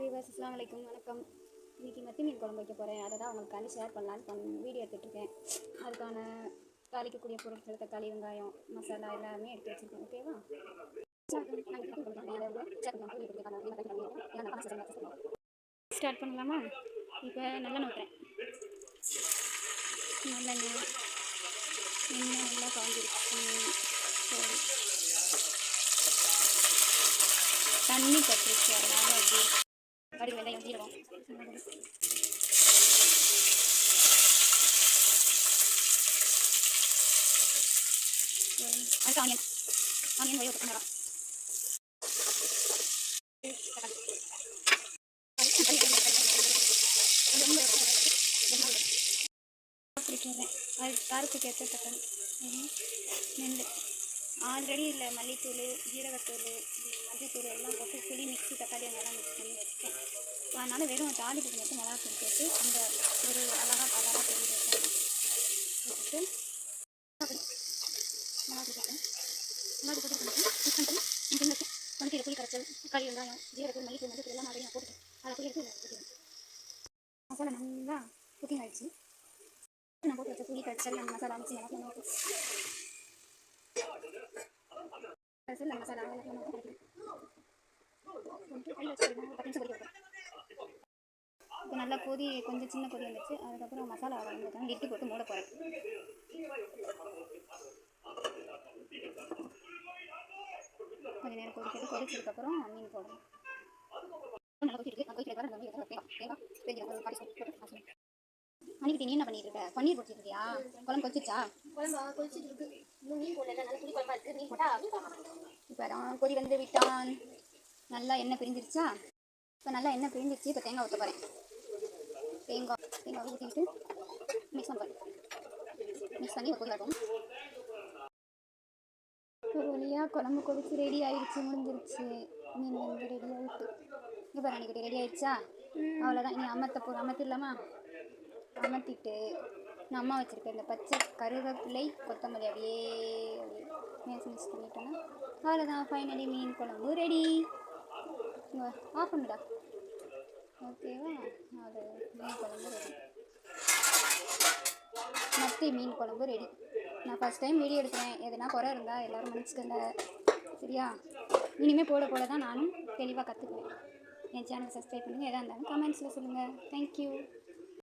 Viewers அஸ்ஸலாமு அலைக்கும் வணக்கம். இன்றைக்கி மத்தி மீன் குழம்பு வைக்க போகிறேன். அதை தான் உங்களுக்காண்டி ஷேர் பண்ணலான்னு வீடியோ எடுத்துகிட்ருக்கேன். அதுக்கான தாளிக்கக்கூடிய பொருட்கள் தக்காளி, வெங்காயம், மசாலா எல்லாமே எடுத்து வச்சுருக்கேன். ஓகேவா? ஸ்டார்ட் பண்ணலாமா? இப்போ நல்லெண்ணெய் ஊற்றுறேன். நல்லெண்ணெய் எண்ணெய் நல்லா காஞ்சிருச்சு. தண்ணி கட்டிருச்சு, அதனால் அப்படி கடுகு, வெங்காயம், ஜீரகம், அடுத்து ஆனியன் வயல் பண்ணலாம். அது காரத்துக்கு ஏற்ற தக்காளி, நெல் ஆல்ரெடி இல்லை மல்லித்தூள், ஜீரகத்தூள், மஞ்சத்தூள் எல்லாம் போட்டு புளி மிக்ஸி தக்காளி அதெல்லாம் மிக்ஸ் பண்ணி வச்சுருக்கேன். அதனால் வெறும் தாளிப்புக்கு மட்டும் மிளகாத்தூள் போட்டு அந்த ஒரு அழகாக தெரிஞ்சு வச்சுட்டு மிளகாத்தூள் போட்டு மிக்ஸ் பண்ணிட்டு கொஞ்சம் புளி கரைச்சல், தக்காளி, வெங்காயம், ஜீரகத்தூள், மல்லித்தூள், மஞ்சத்தூள் எல்லாம் மாதிரி நான் போட்டுட்டேன். அதை போய் எடுத்து ஊற்றிடுவேன். மசாலா நல்லா குக்கிங் ஆகிடுச்சு. நான் போட்டு வச்ச புளி கரைச்சல் அந்த மசாலா மிக்ஸி நல்லா போட்டு கரைச்சல் மசாலா இப்போ நல்லா கொதி, கொஞ்சம் சின்ன கொதி வந்துச்சு. அதுக்கப்புறம் மசாலா வந்துட்டாங்க, இட்லி போட்டு மூட போகிறேன். கொஞ்சம் நேரம் கொதிச்சதுக்கப்புறம் மீன் போடுறேன். அன்னைக்கு நீ என்ன பண்ணிட்டு இருக்க? பன்னீர் போட்டுட்டு இருக்கியா? குழம்பு கொதிச்சிச்சா? குழம்பு கொதிச்சிட்டு இருக்கு. இன்னும் மீன் போடல, நல்லா புளி குழம்பா இருக்கு. மீன் போட்டா இப்போ கொதி வந்து விட்டான். நல்லா எண்ணெய் பிரிஞ்சிருச்சா? இப்போ நல்லா எண்ணெய் பிரிஞ்சிருச்சு. இப்போ தேங்காய் ஊற்ற போகிறேன். தேங்காய் ஊற்றிட்டு மிக்ஸ் பண்ணி ஒரு கொதிக்கும். ஒரு வழியாக குழம்பு கொதிச்சு ரெடி ஆகிடுச்சு, முடிஞ்சிருச்சு. மீன் வந்து ரெடி ஆகிட்டு இப்போ அன்றைக்கி ரெடி ஆகிடுச்சா? அவ்வளோதான். இனி அமர்த்திடலாமா? அமர்த்திட்டு நான் அம்மா வச்சுருக்கேன் இந்த பச்சை கருவேப்பிலை, கொத்தமல்லி அப்படியே மிக்ஸ் பண்ணிட்டோன்னா அவ்வளோதான். ஃபைனலி மீன் குழம்பு ரெடி. ஆஃப் பண்ணுடா. ஓகேவா? அது மீன் குழம்பு ரெடி. மத்தி மீன் குழம்பு ரெடி. நான் ஃபஸ்ட் டைம் வீடியோ எடுக்கிறேன். எதுனா குறை இருந்தால் எல்லோரும் மன்னிச்சுக்கங்க, சரியா? இனிமேல் போட தான் நானும் தெளிவாக கற்றுக்குவேன். என் சேனல் சப்ஸ்கிரைப் பண்ணுங்கள். எதாக இருந்தாலும் கமெண்ட்ஸில் சொல்லுங்கள். தேங்க்யூ.